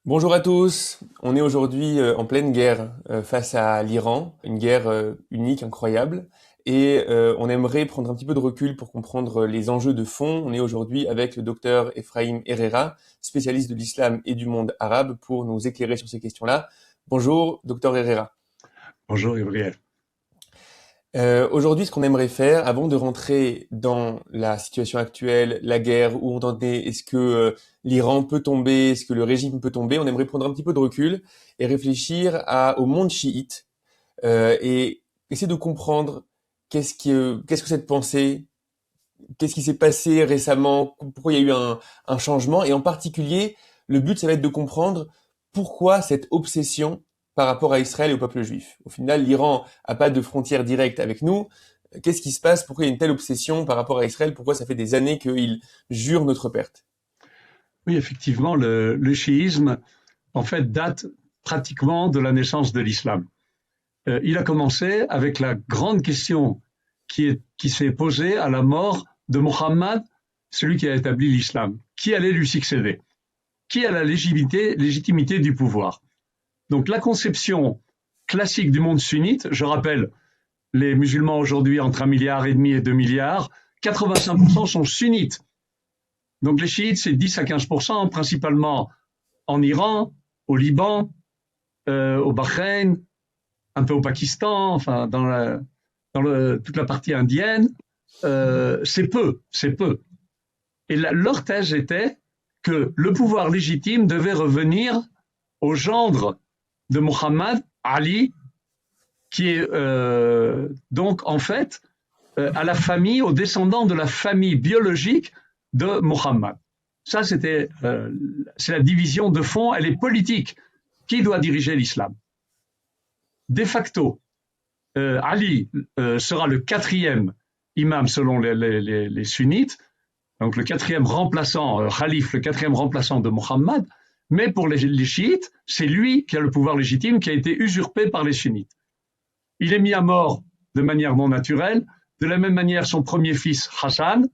Bonjour à tous. On est aujourd'hui en pleine guerre face à l'Iran, une guerre unique, incroyable, et on aimerait prendre un petit peu de recul pour comprendre les enjeux de fond. On est aujourd'hui avec le docteur Ephraim Herrera, spécialiste de l'islam et du monde arabe, pour nous éclairer sur ces questions-là. Bonjour, docteur Herrera. Bonjour Gabriel. Aujourd'hui, ce qu'on aimerait faire, avant de rentrer dans la situation actuelle, la guerre, où on en est, est-ce que l'Iran peut tomber, est-ce que le régime peut tomber, on aimerait prendre un petit peu de recul et réfléchir au monde chiite et essayer de comprendre qu'est-ce que cette pensée, qu'est-ce qui s'est passé récemment, pourquoi il y a eu un changement, et en particulier, le but, ça va être de comprendre pourquoi cette obsession par rapport à Israël et au peuple juif. Au final, l'Iran a pas de frontière directe avec nous. Qu'est-ce qui se passe? Pourquoi il y a une telle obsession par rapport à Israël? Pourquoi ça fait des années qu'ils jurent notre perte? Oui, effectivement, le chiisme, en fait, date pratiquement de la naissance de l'islam. Il a commencé avec la grande question qui s'est posée à la mort de Mohammed, celui qui a établi l'islam. Qui allait lui succéder? Qui a la légitimité du pouvoir? Donc la conception classique du monde sunnite, je rappelle, les musulmans aujourd'hui entre 1,5 milliard et 2 milliards, 85% sont sunnites. Donc les chiites, c'est 10 à 15%, principalement en Iran, au Liban, au Bahreïn, un peu au Pakistan, enfin toute la partie indienne. C'est peu, c'est peu. Et leur thèse était que le pouvoir légitime devait revenir au gendre de Mohammed, Ali, qui est donc en fait à la famille, aux descendants de la famille biologique de Mohammed. Ça, c'est la division de fond, elle est politique. Qui doit diriger l'islam? De facto, Ali sera le quatrième imam selon les sunnites, donc le quatrième remplaçant, Khalif, le quatrième remplaçant de Mohammed, mais pour les chiites, c'est lui qui a le pouvoir légitime qui a été usurpé par les sunnites. Il est mis à mort de manière non naturelle, de la même manière son premier fils Hassan,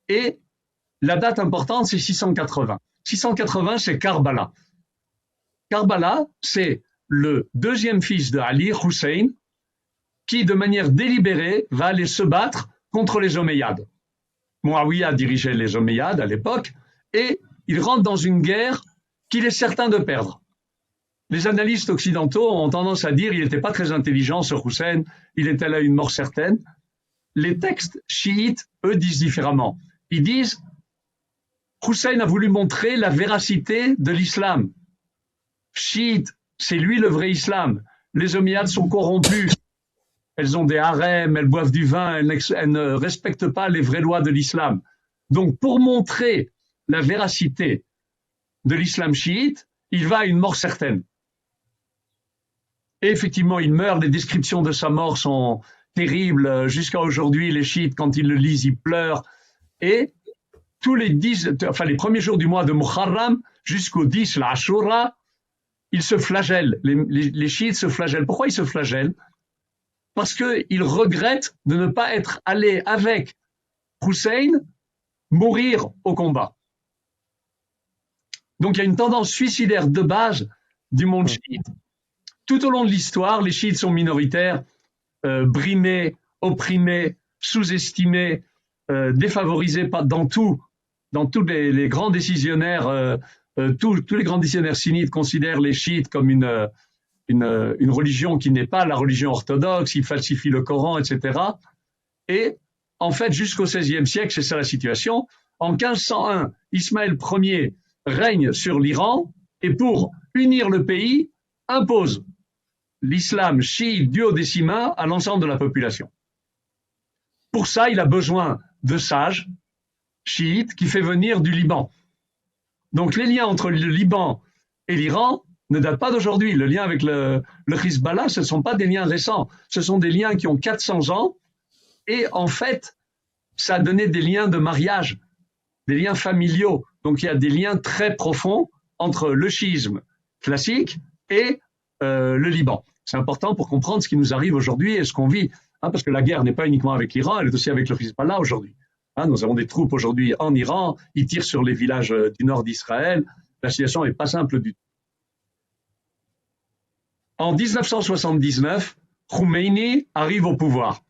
et la date importante, c'est 680. 680, c'est Karbala. Karbala, c'est le deuxième fils de Ali, Hussein, qui, de manière délibérée, va aller se battre contre les Omeyyades. Muawiyah dirigeait les Omeyyades à l'époque, et il rentre dans une guerre qu'il est certain de perdre. Les analystes occidentaux ont tendance à dire qu'il n'était pas très intelligent, ce Hussein, il était là une mort certaine. Les textes chiites, eux, disent différemment. Ils disent Hussein a voulu montrer la véracité de l'islam. Chiite, c'est lui le vrai islam. Les Omeyyades sont corrompus. Elles ont des harems, elles boivent du vin, elles ne respectent pas les vraies lois de l'islam. Donc, pour montrer la véracité de l'islam chiite, il va à une mort certaine. Et effectivement, il meurt. Les descriptions de sa mort sont terribles. Jusqu'à aujourd'hui, les chiites, quand ils le lisent, ils pleurent. Et les premiers jours du mois de Muharram, jusqu'au 10, la Ashura, ils se flagellent. Les chiites se flagellent. Pourquoi ils se flagellent? Parce qu'ils regrettent de ne pas être allés avec Hussein mourir au combat. Donc il y a une tendance suicidaire de base du monde chiite. Tout au long de l'histoire, les chiites sont minoritaires, brimés, opprimés, sous-estimés, défavorisés dans tous les grands décisionnaires. Tous les grands décisionnaires sunnites considèrent les chiites comme une religion qui n'est pas la religion orthodoxe, ils falsifient le Coran, etc. Et en fait, jusqu'au XVIe siècle, c'est ça la situation. En 1501, Ismaël Ier règne sur l'Iran et pour unir le pays, impose l'islam chiite duodécimain à l'ensemble de la population. Pour ça, il a besoin de sages chiites qui fait venir du Liban. Donc les liens entre le Liban et l'Iran ne datent pas d'aujourd'hui. Le lien avec le Hezbollah, ce ne sont pas des liens récents. Ce sont des liens qui ont 400 ans. Et en fait, ça a donné des liens de mariage, des liens familiaux. Donc il y a des liens très profonds entre le chiisme classique et le Liban. C'est important pour comprendre ce qui nous arrive aujourd'hui et ce qu'on vit. Parce que la guerre n'est pas uniquement avec l'Iran, elle est aussi avec le Hezbollah aujourd'hui. Nous avons des troupes aujourd'hui en Iran, ils tirent sur les villages du nord d'Israël. La situation n'est pas simple du tout. En 1979, Khomeini arrive au pouvoir.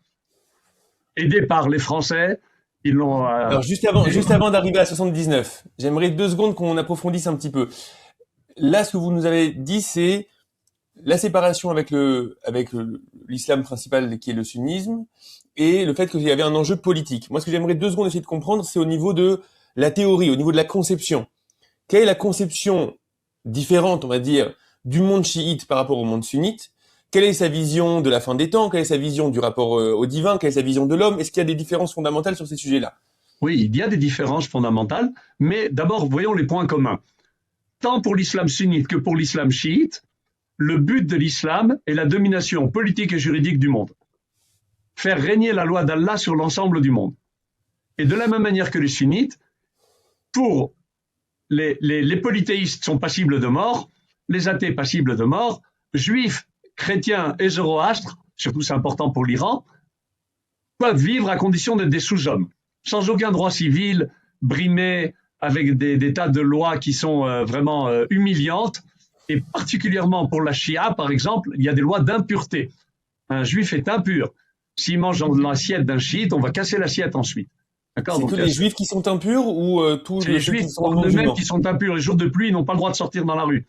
Aidé par les Français, ils l'ont... Alors juste avant d'arriver à 79, j'aimerais 2 secondes qu'on approfondisse un petit peu. Là, ce que vous nous avez dit, c'est la séparation avec l'islam principal qui est le sunnisme et le fait qu'il y avait un enjeu politique. Moi, ce que j'aimerais 2 secondes essayer de comprendre, c'est au niveau de la théorie, au niveau de la conception. Quelle est la conception différente, on va dire, du monde chiite par rapport au monde sunnite? Quelle est sa vision de la fin des temps? Quelle est sa vision du rapport au divin? Quelle est sa vision de l'homme? Est-ce qu'il y a des différences fondamentales sur ces sujets-là? Oui, il y a des différences fondamentales, mais d'abord, voyons les points communs. Tant pour l'islam sunnite que pour l'islam chiite, le but de l'islam est la domination politique et juridique du monde. Faire régner la loi d'Allah sur l'ensemble du monde. Et de la même manière que les sunnites, pour les polythéistes sont passibles de mort, les athées passibles de mort, juifs, chrétiens et zoroastres, surtout c'est important pour l'Iran, peuvent vivre à condition d'être des sous-hommes, sans aucun droit civil, brimés, avec des tas de lois qui sont vraiment humiliantes, et particulièrement pour la Shia, par exemple, il y a des lois d'impureté. Un juif est impur. S'il mange dans l'assiette d'un chiite, on va casser l'assiette ensuite. C'est que les juifs qui sont impurs ou tous les juifs en eux-mêmes qui sont impurs. Les jours de pluie, ils n'ont pas le droit de sortir dans la rue.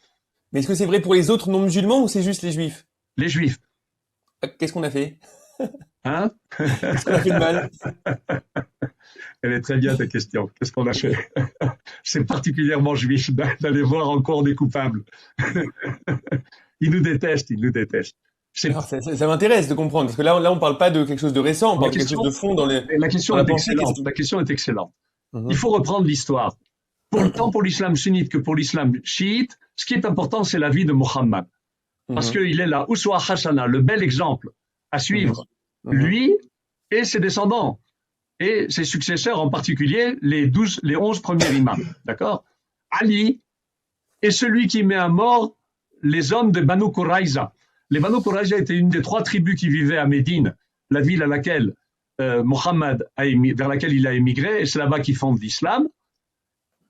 Mais est-ce que c'est vrai pour les autres non-musulmans ou c'est juste les juifs? Les juifs. Qu'est-ce qu'on a fait? Hein? Qu'est-ce qu'on a fait de mal? Elle est très bien ta question. Qu'est-ce qu'on a fait? C'est particulièrement juif d'aller voir en cours des coupables. Ils nous détestent, ils nous détestent. Alors, ça m'intéresse de comprendre, parce que là, on parle pas de quelque chose de récent, on parle de quelque chose de fond dans les... La question est excellente. La question est excellente. Il faut reprendre l'histoire. Tant pour l'islam sunnite que pour l'islam chiite, ce qui est important, c'est la vie de Muhammad. Parce qu'il est là, Uswa Hasana, le bel exemple à suivre. Lui et ses descendants. Et ses successeurs, en particulier, les 11 premiers imams. D'accord? Ali est celui qui met à mort les hommes de Banu Qurayza. Les Banu Qurayza étaient une des 3 tribus qui vivaient à Médine, la ville à laquelle Mohammed vers laquelle il a émigré, et c'est là-bas qu'il fonde l'islam.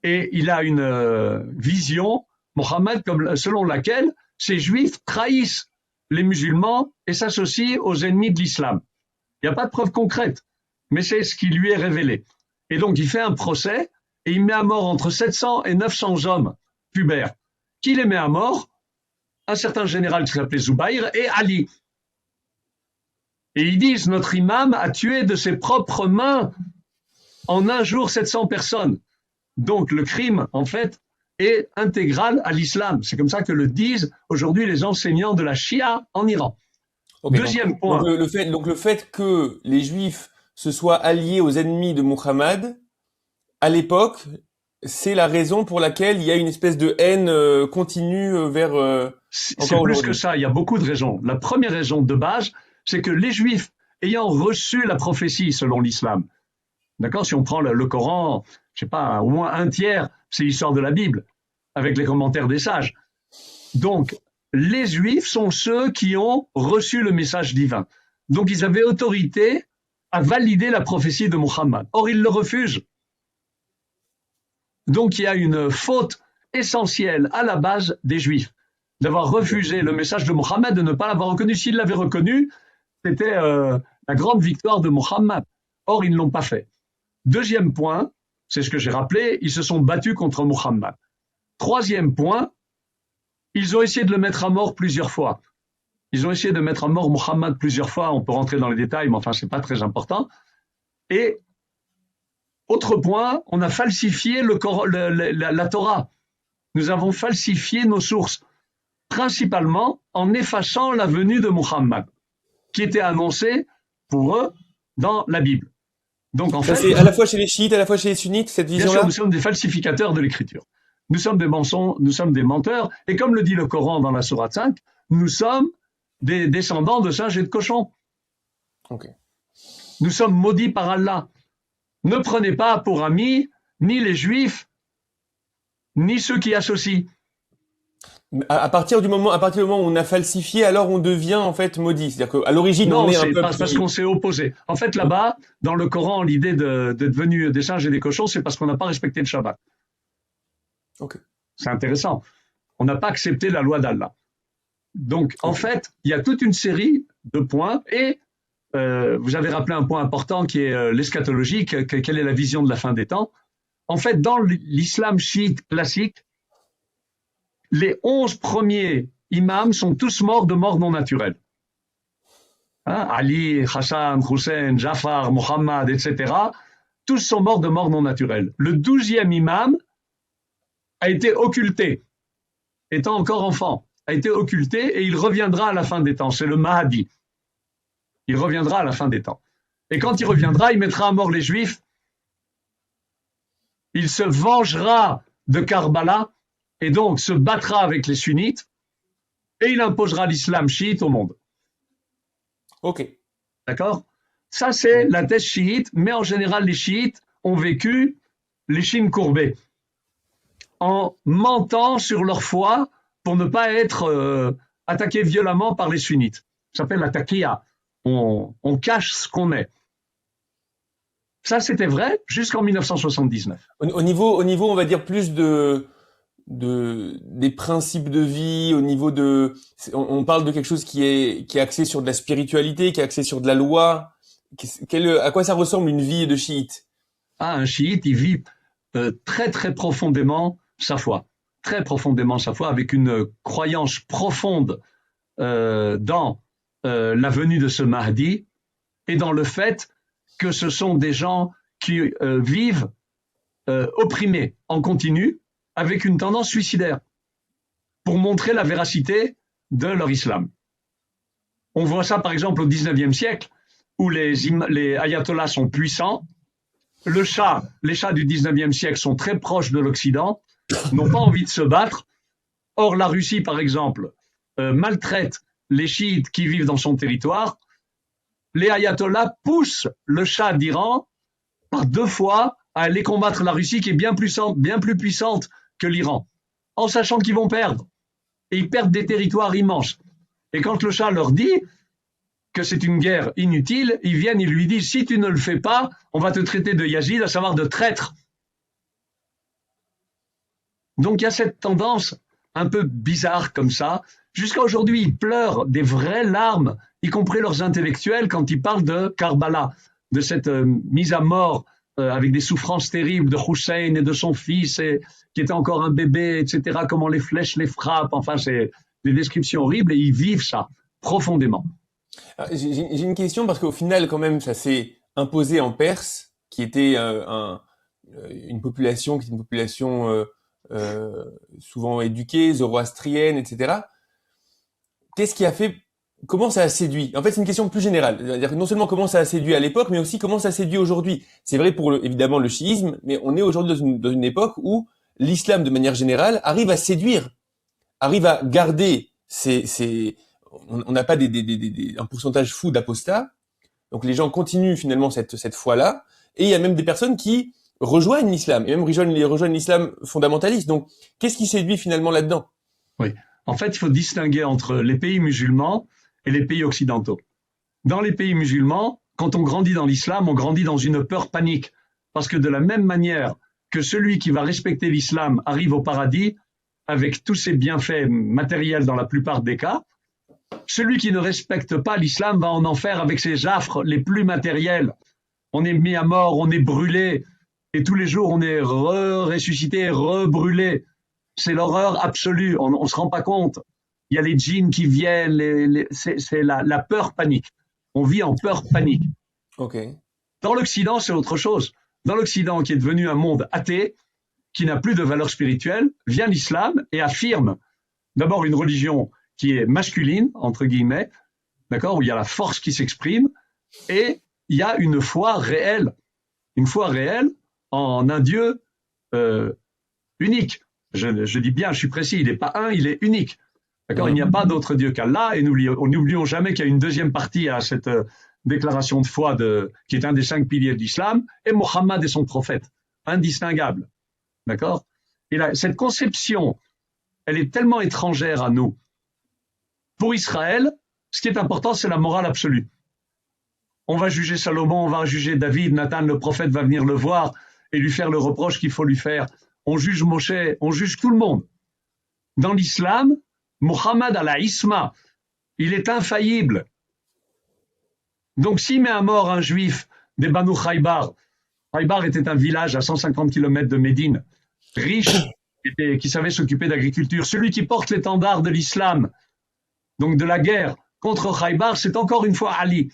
Et il a une vision, Mohammed, selon laquelle ces juifs trahissent les musulmans et s'associent aux ennemis de l'islam. Il n'y a pas de preuve concrète, mais c'est ce qui lui est révélé. Et donc il fait un procès et il met à mort entre 700 et 900 hommes pubères. Qui les met à mort? Un certain général qui s'appelait Zubayr et Ali. Et ils disent, notre imam a tué de ses propres mains en un jour 700 personnes. Donc le crime, en fait, est intégral à l'islam. C'est comme ça que le disent aujourd'hui les enseignants de la Shia en Iran. Okay, Deuxième point. Donc le fait que les juifs se soient alliés aux ennemis de Muhammad, à l'époque, c'est la raison pour laquelle il y a une espèce de haine continue vers... C'est plus que ça, il y a beaucoup de raisons. La première raison de base, c'est que les juifs, ayant reçu la prophétie selon l'islam, d'accord, si on prend le Coran, je sais pas, au moins un tiers, c'est l'histoire de la Bible, avec les commentaires des sages. Donc, les juifs sont ceux qui ont reçu le message divin. Donc, ils avaient autorité à valider la prophétie de Muhammad. Or, ils le refusent. Donc, il y a une faute essentielle à la base des juifs, d'avoir refusé le message de Muhammad, de ne pas l'avoir reconnu. S'ils l'avaient reconnu, c'était la grande victoire de Muhammad. Or, ils ne l'ont pas fait. Deuxième point, c'est ce que j'ai rappelé, ils se sont battus contre Muhammad. Troisième point, ils ont essayé de le mettre à mort plusieurs fois. Ils ont essayé de mettre à mort Muhammad plusieurs fois, on peut rentrer dans les détails, mais enfin, c'est pas très important. Et autre point, on a falsifié la Torah. Nous avons falsifié nos sources, principalement en effaçant la venue de Muhammad, qui était annoncée pour eux dans la Bible. Donc en fait, c'est à la fois chez les chiites, à la fois chez les sunnites, cette vision-là. Bien sûr, nous sommes des falsificateurs de l'écriture. Nous sommes des mensonges, nous sommes des menteurs, et comme le dit le Coran dans la sourate 5, nous sommes des descendants de singes et de cochons. Okay. Nous sommes maudits par Allah. Ne prenez pas pour amis ni les juifs, ni ceux qui associent. À partir du moment où on a falsifié, alors on devient en fait maudit. C'est-à-dire qu'à l'origine, on est un peuple. Non, c'est parce qu'on s'est opposé. En fait, là-bas, dans le Coran, l'idée d'être devenu des singes et des cochons, c'est parce qu'on n'a pas respecté le Shabbat. Okay. C'est intéressant. On n'a pas accepté la loi d'Allah. Donc, en fait, il y a toute une série de points et vous avez rappelé un point important qui est l'eschatologie, quelle est la vision de la fin des temps. En fait, dans l'islam chiite classique, les 11 premiers imams sont tous morts de mort non naturelle. Hein, Ali, Hassan, Hussein, Jafar, Mohammed, etc. Tous sont morts de mort non naturelle. Le 12e imam a été occulté, étant encore enfant, a été occulté et il reviendra à la fin des temps. C'est le Mahdi. Il reviendra à la fin des temps. Et quand il reviendra, il mettra à mort les Juifs. Il se vengera de Karbala et donc se battra avec les sunnites et il imposera l'islam chiite au monde. Ok. D'accord? Ça, c'est la thèse chiite, mais en général, les chiites ont vécu l'échine courbée en mentant sur leur foi pour ne pas être attaqués violemment par les sunnites. Ça s'appelle la taqiyya. On cache ce qu'on est. Ça, c'était vrai jusqu'en 1979. Au niveau, on va dire plus des principes de vie, au niveau on parle de quelque chose qui est axé sur de la spiritualité, qui est axé sur de la loi. À quoi ça ressemble une vie de chiite? Ah, un chiite, il vit très très profondément sa foi, très profondément sa foi, avec une croyance profonde dans la venue de ce Mahdi et dans le fait que ce sont des gens qui vivent opprimés en continu avec une tendance suicidaire pour montrer la véracité de leur islam. On voit ça par exemple au XIXe siècle où les ayatollahs sont puissants. Les chats du XIXe siècle sont très proches de l'Occident, n'ont pas envie de se battre. Or, la Russie, par exemple, maltraite les chiites qui vivent dans son territoire. Les ayatollahs poussent le Shah d'Iran par 2 fois à aller combattre la Russie qui est bien plus puissante que l'Iran, en sachant qu'ils vont perdre. Et ils perdent des territoires immenses. Et quand le Shah leur dit que c'est une guerre inutile, ils viennent, ils lui disent, si tu ne le fais pas, on va te traiter de Yazid, à savoir de traître. Donc il y a cette tendance un peu bizarre comme ça. Jusqu'à aujourd'hui, ils pleurent des vraies larmes, y compris leurs intellectuels, quand ils parlent de Karbala, de cette mise à mort avec des souffrances terribles de Hussein et de son fils, qui était encore un bébé, etc., comment les flèches les frappent. Enfin, c'est des descriptions horribles et ils vivent ça profondément. J'ai une question parce qu'au final, quand même, ça s'est imposé en Perse, qui était une population souvent éduquée, zoroastrienne, etc. Qu'est-ce qui a fait, comment ça a séduit? En fait, c'est une question plus générale. C'est-à-dire non seulement comment ça a séduit à l'époque, mais aussi comment ça séduit aujourd'hui. C'est vrai pour évidemment le chiisme, mais on est aujourd'hui dans une époque où l'islam, de manière générale, arrive à séduire, arrive à garder on n'a pas un pourcentage fou d'apostats. Donc les gens continuent finalement cette foi-là. Et il y a même des personnes qui rejoignent l'islam, et même rejoignent l'islam fondamentaliste. Donc, qu'est-ce qui séduit finalement là-dedans? Oui. En fait, il faut distinguer entre les pays musulmans et les pays occidentaux. Dans les pays musulmans, quand on grandit dans l'islam, on grandit dans une peur panique. Parce que de la même manière que celui qui va respecter l'islam arrive au paradis, avec tous ses bienfaits matériels dans la plupart des cas, celui qui ne respecte pas l'islam va en enfer avec ses affres les plus matériels. On est mis à mort, on est brûlé, et tous les jours on est ressuscité, rebrûlé. C'est l'horreur absolue, on ne se rend pas compte. Il y a les djinns qui viennent, c'est la peur panique. On vit en peur panique. Okay. Dans l'Occident, c'est autre chose. Dans l'Occident, qui est devenu un monde athée, qui n'a plus de valeur spirituelle, vient l'islam et affirme d'abord une religion qui est masculine, entre guillemets, d'accord, où il y a la force qui s'exprime, et il y a une foi réelle en un Dieu unique. Je dis bien, je suis précis, il n'est pas un, il est unique. D'accord, il n'y a pas d'autre Dieu qu'Allah, et n'oublions jamais qu'il y a une deuxième partie à cette déclaration de foi qui est un des 5 piliers de l'islam, et Mohammed est son prophète, indistinguable. D'accord? Et là, cette conception, elle est tellement étrangère à nous. Pour Israël, ce qui est important, c'est la morale absolue. On va juger Salomon, on va juger David, Nathan, le prophète, va venir le voir et lui faire le reproche qu'il faut lui faire. On juge Moshe, on juge tout le monde. Dans l'islam, Muhammad al-Isma, il est infaillible. Donc s'il met à mort un juif des Banu Khaybar, Khaybar était un village à 150 km de Médine, riche, qui savait s'occuper d'agriculture. Celui qui porte l'étendard de l'islam, donc de la guerre contre Khaybar, c'est encore une fois Ali.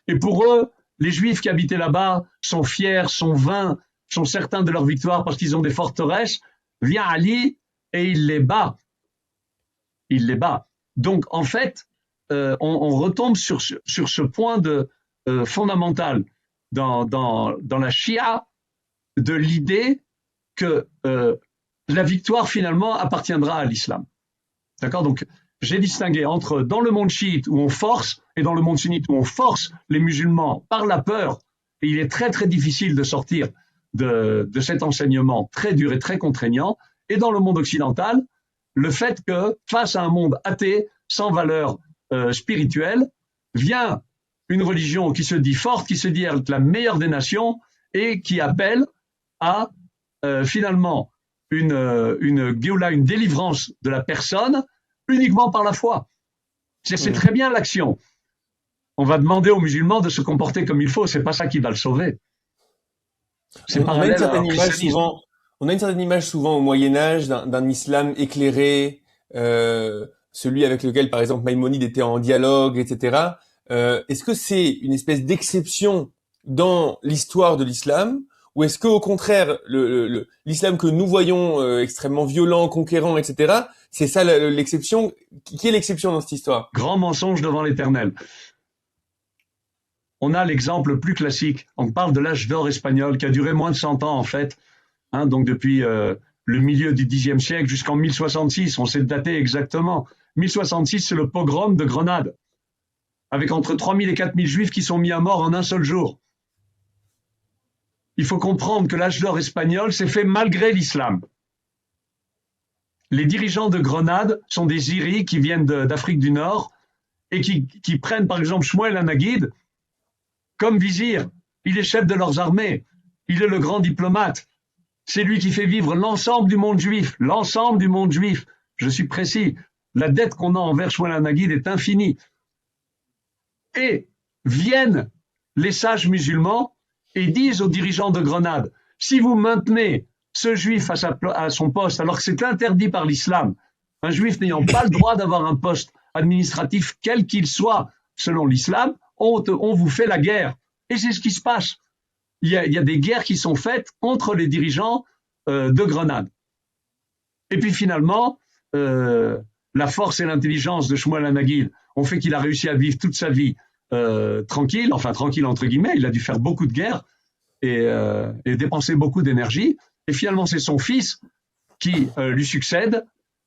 Et pour eux, les juifs qui habitaient là-bas sont fiers, sont vains, sont certains de leur victoire parce qu'ils ont des forteresses. Vient Ali et il les bat. Il les bat. Donc en fait, on retombe sur ce point fondamental dans la Shia de l'idée que la victoire finalement appartiendra à l'islam. D'accord? Donc j'ai distingué entre dans le monde chiite où on force et dans le monde sunnite où on force les musulmans par la peur. Et il est très très difficile de sortir de cet enseignement très dur et très contraignant. Et dans le monde occidental, le fait que face à un monde athée, sans valeur spirituelle, vient une religion qui se dit forte, qui se dit être la meilleure des nations et qui appelle à finalement une Géoula, une délivrance de la personne uniquement par la foi. C'est très bien l'action. On va demander aux musulmans de se comporter comme il faut, c'est pas ça qui va le sauver. C'est parallèle à un christianisme. On a une certaine image souvent au Moyen-Âge d'un islam éclairé, celui avec lequel, par exemple, Maïmonide était en dialogue, etc. Est-ce que c'est une espèce d'exception dans l'histoire de l'islam, ou est-ce que, au contraire, l'islam que nous voyons extrêmement violent, conquérant, etc., c'est ça l'exception? Qui est l'exception dans cette histoire? Grand mensonge devant l'Éternel. On a l'exemple le plus classique. On parle de l'âge d'or espagnol qui a duré moins de 100 ans en fait. Donc depuis le milieu du Xe siècle jusqu'en 1066, on sait dater exactement. 1066, c'est le pogrom de Grenade, avec entre 3000 et 4000 juifs qui sont mis à mort en un seul jour. Il faut comprendre que l'âge d'or espagnol s'est fait malgré l'islam. Les dirigeants de Grenade sont des Iris qui viennent d'Afrique du Nord et qui prennent par exemple Shmuel Anaguid comme vizir. Il est chef de leurs armées, il est le grand diplomate. C'est lui qui fait vivre l'ensemble du monde juif, l'ensemble du monde juif. Je suis précis, la dette qu'on a envers Shmuel Anaguid est infinie. Et viennent les sages musulmans et disent aux dirigeants de Grenade, si vous maintenez ce juif à son poste, alors que c'est interdit par l'islam, un juif n'ayant pas le droit d'avoir un poste administratif quel qu'il soit selon l'islam, on vous fait la guerre. Et c'est ce qui se passe. Il y a des guerres qui sont faites contre les dirigeants de Grenade. Et puis finalement, la force et l'intelligence de Shmuel Anaguid ont fait qu'il a réussi à vivre toute sa vie tranquille, enfin tranquille entre guillemets, il a dû faire beaucoup de guerres et dépenser beaucoup d'énergie. Et finalement, c'est son fils qui lui succède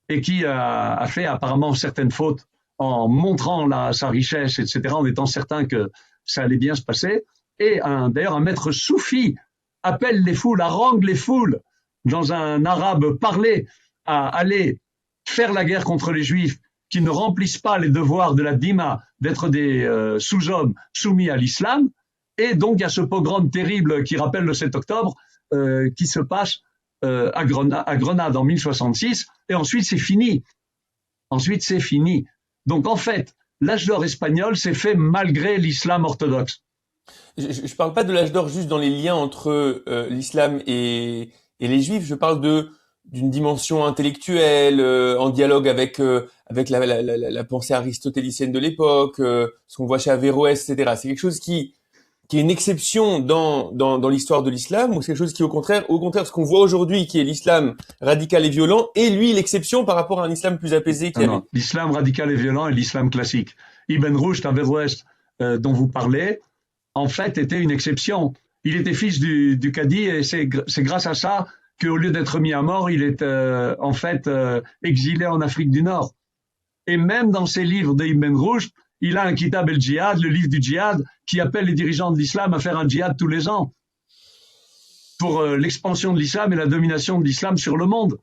et qui a fait apparemment certaines fautes en montrant sa richesse, etc., en étant certain que ça allait bien se passer. Et d'ailleurs, un maître soufi appelle les foules, harangue les foules, dans un arabe parlé, à aller faire la guerre contre les Juifs qui ne remplissent pas les devoirs de la dîma, d'être des sous-hommes soumis à l'islam. Et donc, il y a ce pogrom terrible qui rappelle le 7 octobre, qui se passe à Grenade en 1066, et ensuite c'est fini. Ensuite, c'est fini. Donc, en fait, l'âge d'or espagnol s'est fait malgré l'islam orthodoxe. Je parle pas de l'âge d'or juste dans les liens entre l'islam et les juifs, je parle d'une dimension intellectuelle, en dialogue avec la pensée aristotélicienne de l'époque, ce qu'on voit chez Averroès, etc. C'est quelque chose qui est une exception dans l'histoire de l'islam, ou c'est quelque chose qui au contraire ce qu'on voit aujourd'hui, qui est l'islam radical et violent, et lui l'exception par rapport à un islam plus apaisé Non, l'islam radical et violent est l'islam classique. Ibn Rushd, Averroès, dont vous parlez, en fait, était une exception. Il était fils du cadi et c'est grâce à ça qu'au lieu d'être mis à mort, il est en fait exilé en Afrique du Nord. Et même dans ses livres d'Ibn Rushd, il a un Kitab el-Jihad, le livre du djihad, qui appelle les dirigeants de l'islam à faire un djihad tous les ans pour l'expansion de l'islam et la domination de l'islam sur le monde.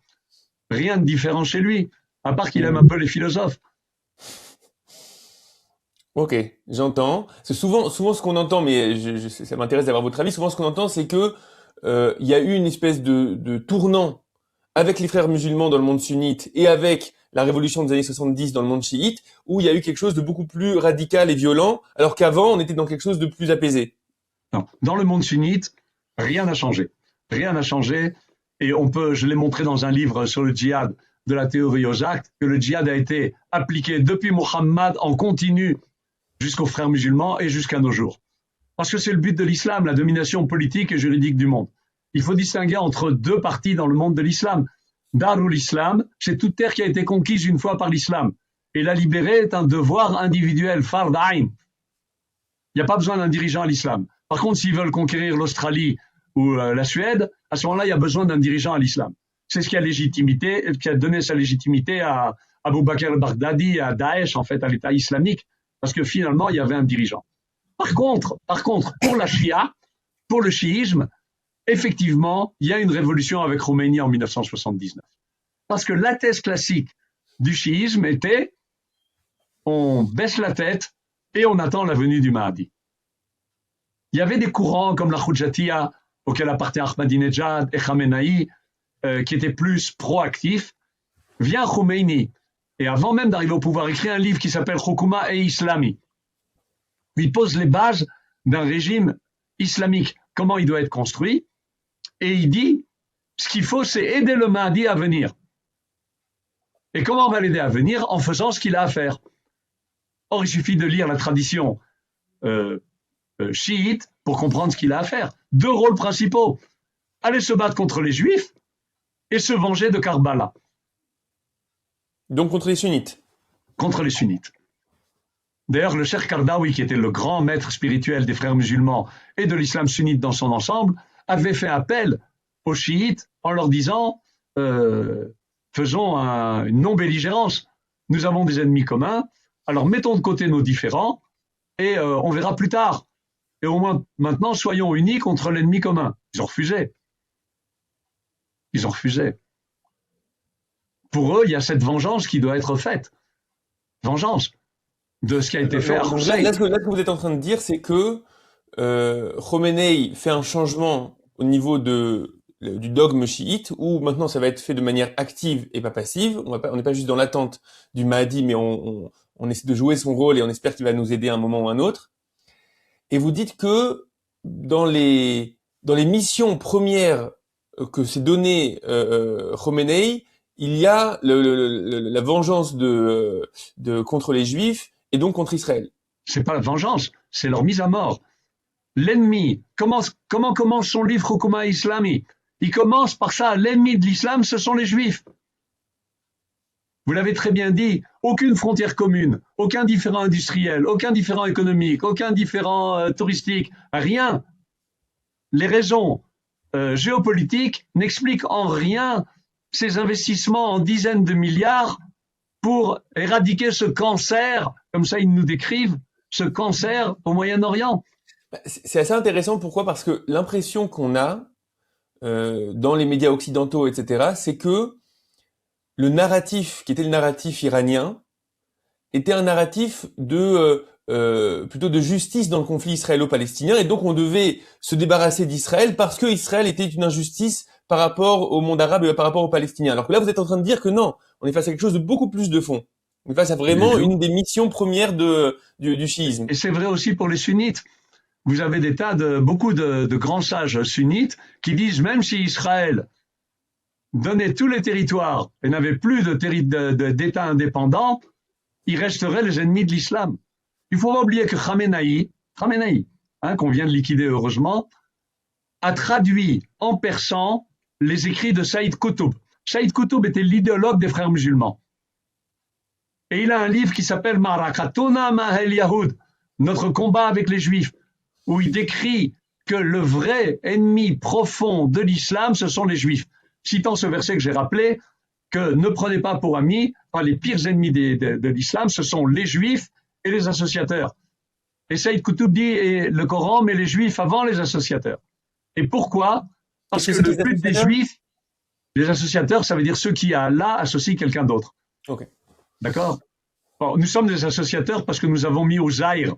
Rien de différent chez lui, à part qu'il aime un peu les philosophes. Ok, j'entends. C'est souvent ce qu'on entend, mais ça m'intéresse d'avoir votre avis. Souvent, ce qu'on entend, c'est que il y a eu une espèce de tournant avec les frères musulmans dans le monde sunnite et avec la révolution des années 70 dans le monde chiite, où il y a eu quelque chose de beaucoup plus radical et violent, alors qu'avant, on était dans quelque chose de plus apaisé. Non. Dans le monde sunnite, rien n'a changé. Rien n'a changé. Et je l'ai montré dans un livre sur le djihad de la théorie aux actes, que le djihad a été appliqué depuis Mohammed en continu jusqu'aux frères musulmans et jusqu'à nos jours. Parce que c'est le but de l'islam, la domination politique et juridique du monde. Il faut distinguer entre deux parties dans le monde de l'islam. Darul Islam, c'est toute terre qui a été conquise une fois par l'islam. Et la libérer est un devoir individuel, fard ayn. Il n'y a pas besoin d'un dirigeant à l'islam. Par contre, s'ils veulent conquérir l'Australie ou la Suède, à ce moment-là, il y a besoin d'un dirigeant à l'islam. C'est ce qui a donné sa légitimité à Abu Bakr al-Baghdadi, à Daesh, en fait, à l'État islamique, parce que finalement, il y avait un dirigeant. Par contre, pour la Shia, pour le chiisme, effectivement, il y a une révolution avec Khomeini en 1979. Parce que la thèse classique du chiisme était on baisse la tête et on attend la venue du Mahdi. Il y avait des courants comme la Khoujatiyya, auquel appartient Ahmadinejad et Khamenei, qui étaient plus proactifs. Vient Khomeini, et avant même d'arriver au pouvoir, écrit un livre qui s'appelle Hukuma et Islami. Il pose les bases d'un régime islamique, comment il doit être construit, et il dit, ce qu'il faut, c'est aider le Mahdi à venir. Et comment on va l'aider à venir? En faisant ce qu'il a à faire. Or, il suffit de lire la tradition chiite pour comprendre ce qu'il a à faire. Deux rôles principaux. Aller se battre contre les Juifs et se venger de Karbala. Donc contre les sunnites. Contre les sunnites. D'ailleurs, le Cheikh Kardawi, qui était le grand maître spirituel des frères musulmans et de l'islam sunnite dans son ensemble, avait fait appel aux chiites en leur disant faisons une non-belligérance. Nous avons des ennemis communs, alors mettons de côté nos différends et on verra plus tard. Et au moins maintenant, soyons unis contre l'ennemi commun. Ils ont refusé. Ils ont refusé. Pour eux, il y a cette vengeance qui doit être faite. Vengeance de ce qui a été fait à Hussein. Là, ce que vous êtes en train de dire, c'est que Khomeini fait un changement au niveau du dogme chiite, où maintenant ça va être fait de manière active et pas passive. On n'est pas juste dans l'attente du Mahdi, mais on essaie de jouer son rôle et on espère qu'il va nous aider à un moment ou à un autre. Et vous dites que dans les missions premières que s'est donné Khomeini, il y a la vengeance contre les Juifs et donc contre Israël. C'est pas la vengeance, c'est leur mise à mort. L'ennemi, comment commence son livre Hukuma Islami? Il commence par ça, l'ennemi de l'islam, ce sont les Juifs. Vous l'avez très bien dit, aucune frontière commune, aucun différend industriel, aucun différend économique, aucun différend touristique, rien. Les raisons géopolitiques n'expliquent en rien ces investissements en dizaines de milliards pour éradiquer ce cancer, comme ça ils nous décrivent, ce cancer au Moyen-Orient. C'est assez intéressant, pourquoi? Parce que l'impression qu'on a dans les médias occidentaux, etc., c'est que le narratif, qui était le narratif iranien, était un narratif plutôt de justice dans le conflit israélo-palestinien, et donc on devait se débarrasser d'Israël parce que Israël était une injustice par rapport au monde arabe et par rapport aux Palestiniens. Alors que là, vous êtes en train de dire que non, on est face à quelque chose de beaucoup plus de fond. On est face à vraiment une des missions premières du chiisme. Et c'est vrai aussi pour les sunnites. Vous avez beaucoup de grands sages sunnites qui disent même si Israël donnait tous les territoires et n'avait plus d'État indépendant, il resterait les ennemis de l'islam. Il ne faut pas oublier que Khamenei, qu'on vient de liquider heureusement, a traduit en persan les écrits de Saïd Qutb. Saïd Qutb était l'idéologue des frères musulmans. Et il a un livre qui s'appelle Marakatuna Ma'al Yahud, notre combat avec les Juifs, où il décrit que le vrai ennemi profond de l'islam, ce sont les Juifs. Citant ce verset que j'ai rappelé, que ne prenez pas pour amis, les pires ennemis de l'islam, ce sont les Juifs et les associateurs. Et Saïd Qutb dit, et le Coran met les Juifs avant les associateurs. Et pourquoi? Parce que le but des Juifs, les associateurs, ça veut dire ceux qui à Allah associent quelqu'un d'autre. Okay. D'accord? Bon, nous sommes des associateurs parce que nous avons mis au Zaïr,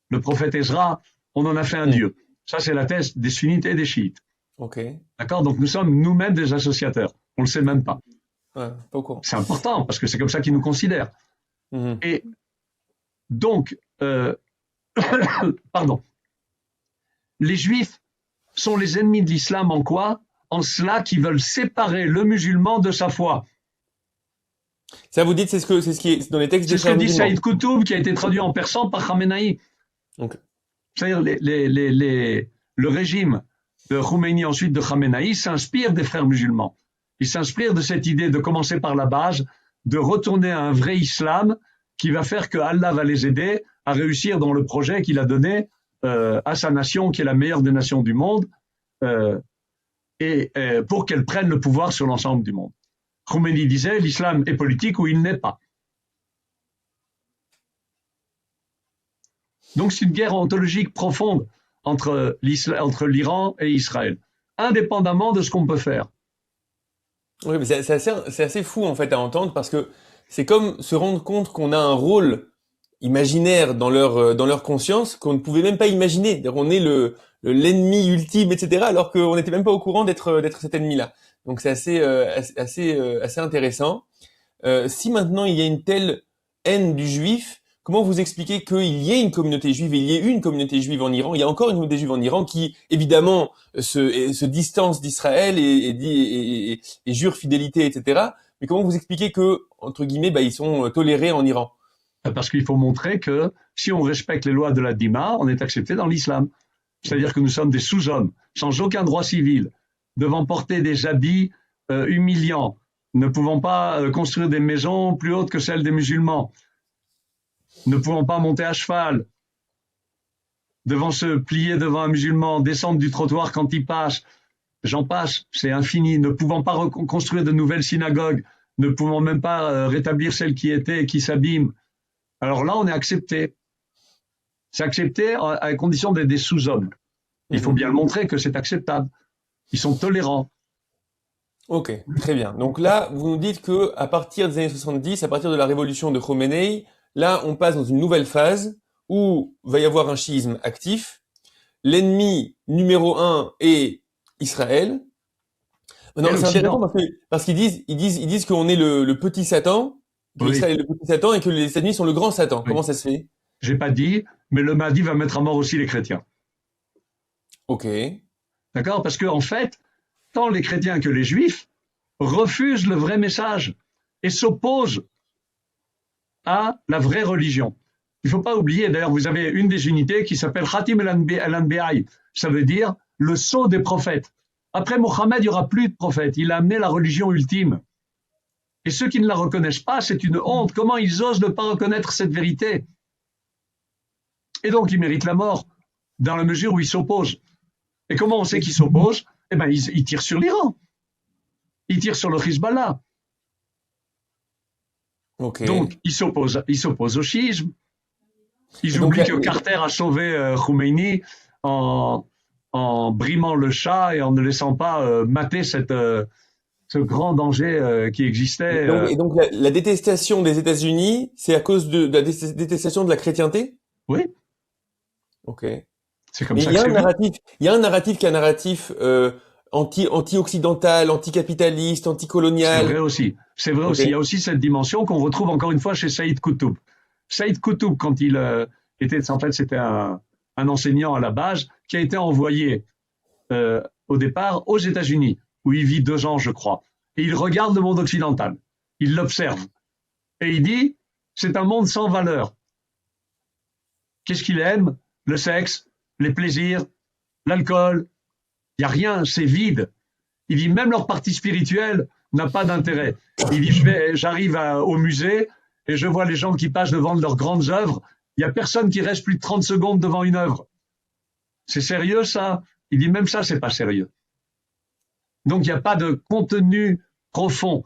le prophète Ezra, on en a fait un dieu. Ça, c'est la thèse des sunnites et des chiites. Okay. D'accord? Donc nous sommes nous-mêmes des associateurs. On ne le sait même pas. Ouais, pas au courant. C'est important parce que c'est comme ça qu'ils nous considèrent. Mhm. Et donc, pardon, les Juifs sont les ennemis de l'islam en quoi? En cela qu'ils veulent séparer le musulman de sa foi. Ça, vous dites, c'est ce qui est dans les textes des C'est ce que frères dit musulmans. Saïd Koutoub, qui a été traduit en persan par Khamenei. Donc, C'est-à-dire le régime de Khomeini, ensuite de Khamenei, s'inspire des frères musulmans. Il s'inspire de cette idée de commencer par la base, de retourner à un vrai islam qui va faire que Allah va les aider à réussir dans le projet qu'il a donné à sa nation, qui est la meilleure des nations du monde, euh, pour qu'elle prenne le pouvoir sur l'ensemble du monde. Khomeini disait, l'islam est politique ou il n'est pas. Donc c'est une guerre ontologique profonde entre l'Iran et Israël, indépendamment de ce qu'on peut faire. oui, mais c'est assez fou en fait à entendre parce que c'est comme se rendre compte qu'on a un rôle imaginaire dans leur conscience qu'on ne pouvait même pas imaginer. C'est-à-dire on est l'ennemi ultime, etc. Alors qu'on n'était même pas au courant d'être cet ennemi-là. Donc c'est assez intéressant. Si maintenant il y a une telle haine du juif, comment vous expliquez qu'il y ait une communauté juive et il y ait une communauté juive en Iran? Il y a encore une communauté juive en Iran qui, évidemment, se distance d'Israël et jure fidélité, etc. Mais comment vous expliquez que, entre guillemets, ils sont tolérés en Iran? Parce qu'il faut montrer que si on respecte les lois de la Dima, on est accepté dans l'islam. C'est-à-dire que nous sommes des sous-hommes, sans aucun droit civil, devant porter des habits humiliants, ne pouvant pas construire des maisons plus hautes que celles des musulmans, ne pouvant pas monter à cheval, devant se plier devant un musulman, descendre du trottoir quand il passe, j'en passe, c'est infini, ne pouvant pas reconstruire de nouvelles synagogues, ne pouvant même pas rétablir celles qui étaient et qui s'abîment. Alors là, on est accepté. C'est accepté à condition d'être des sous-hommes. Il faut bien le montrer que c'est acceptable. Ils sont tolérants. Ok, très bien. Donc là, vous nous dites que à partir des années 70, à partir de la révolution de Khomeini, là, on passe dans une nouvelle phase où va y avoir un chiisme actif. L'ennemi numéro un est Israël. Non, c'est intéressant parce qu'ils disent qu'on est le petit Satan, que Oui, Israël est le petit Satan et que les États-Unis sont le grand Satan. oui. Comment ça se fait? J'ai pas dit, mais le Mahdi va mettre à mort aussi les chrétiens. Ok. D'accord? Parce qu'en fait, tant les chrétiens que les juifs refusent le vrai message et s'opposent à la vraie religion. Il ne faut pas oublier, d'ailleurs, vous avez une des unités qui s'appelle Khatim el-Anbiya'i. Ça veut dire le sceau des prophètes. Après Mohammed, il n'y aura plus de prophètes. Il a amené la religion ultime. Et ceux qui ne la reconnaissent pas, c'est une honte. Comment ils osent ne pas reconnaître cette vérité? Et donc, ils méritent la mort, dans la mesure où ils s'opposent. Et comment on sait qu'ils s'opposent? Eh bien, ils tirent sur l'Iran. Ils tirent sur le Hezbollah. Ok. Donc, ils s'opposent au chiisme. Ils Et donc, oublient que Carter a sauvé Khomeini en brimant le Shah et en ne laissant pas mater ce grand danger qui existait. et donc la détestation des États-Unis, c'est à cause de la détestation de la chrétienté? Oui, Ok. c'est comme Mais ça que c'est vu. il y a un narratif qui est un narratif anti-occidental, anticapitaliste, C'est anticolonial. vrai aussi. C'est vrai Ok. aussi. Il y a aussi cette dimension qu'on retrouve encore une fois chez Saïd Koutoub. Saïd Koutoub, quand il était, en fait, c'était un enseignant à la base qui a été envoyé au départ aux États-Unis, où il vit 2 ans, je crois. Et il regarde le monde occidental. Il l'observe. Et il dit, c'est un monde sans valeur. Qu'est-ce qu'il aime? Le sexe, les plaisirs, l'alcool. Il n'y a rien, c'est vide. Il dit, même leur partie spirituelle n'a pas d'intérêt. Il dit, j'arrive au musée et je vois les gens qui passent devant leurs grandes œuvres. Il n'y a personne qui reste plus de 30 secondes devant une œuvre. C'est sérieux, ça? Il dit, même ça, c'est pas sérieux. Donc, il n'y a pas de contenu profond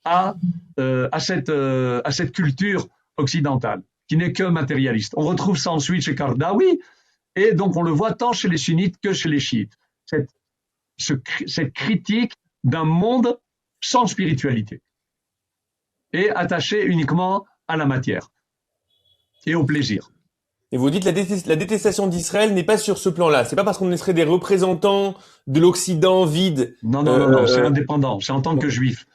à cette culture occidentale, qui n'est que matérialiste. On retrouve ça ensuite chez Kardawi, et donc on le voit tant chez les sunnites que chez les chiites. Cette critique d'un monde sans spiritualité et attaché uniquement à la matière et au plaisir. Et vous dites la détestation d'Israël n'est pas sur ce plan-là. C'est pas parce qu'on serait des représentants de l'Occident vide. Non, c'est indépendant, c'est en tant que juif.